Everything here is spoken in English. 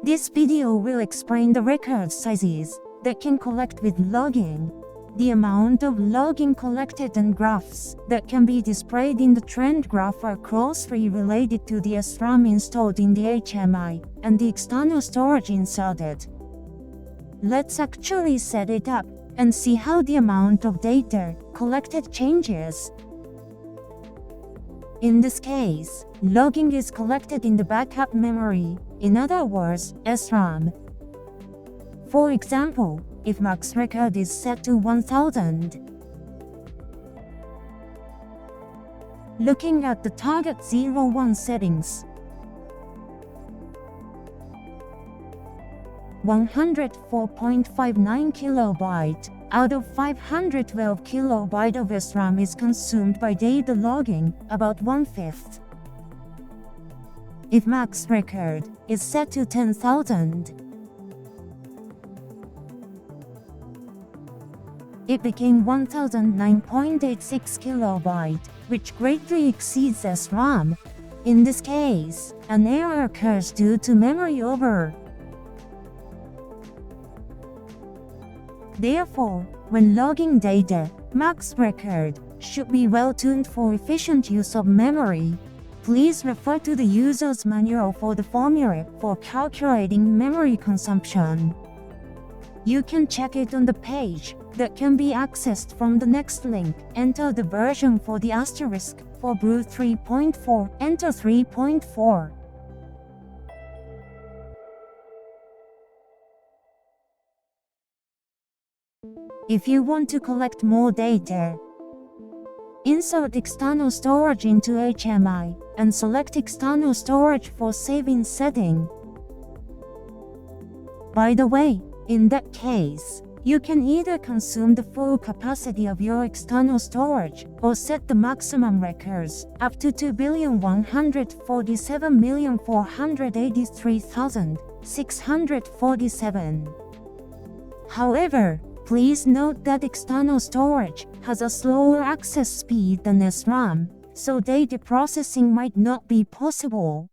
This video will explain the record sizes that can collect with logging, the amount of logging collected, and graphs that can be displayed in the trend graph are closely related to the SRAM installed in the HMI and the external storage inserted. Let's actually set it up and see how the amount of data collected changes. In this case, logging is collected in the backup memory, in other words, SRAM. For example, if max record is set to 1000, looking at the target 01 settings, 104.59 kilobyte out of 512 kilobyte of SRAM is consumed by data logging, about 1/5. If max record is set to 10,000, it became 1009.86 kilobyte, which greatly exceeds SRAM. In this case, an error occurs due to memory over. Therefore, when logging data, max record should be well tuned for efficient use of memory. Please refer to the user's manual for the formula for calculating memory consumption. You can check it on the page that can be accessed from the next link. Enter the version for the asterisk. For Brew 3.4, enter 3.4. If you want to collect more data, insert external storage into HMI and select external storage for saving setting. By the way, in that case, you can either consume the full capacity of your external storage or set the maximum records up to 2,147,483,647. However, please note that external storage has a slower access speed than SRAM, so data processing might not be possible.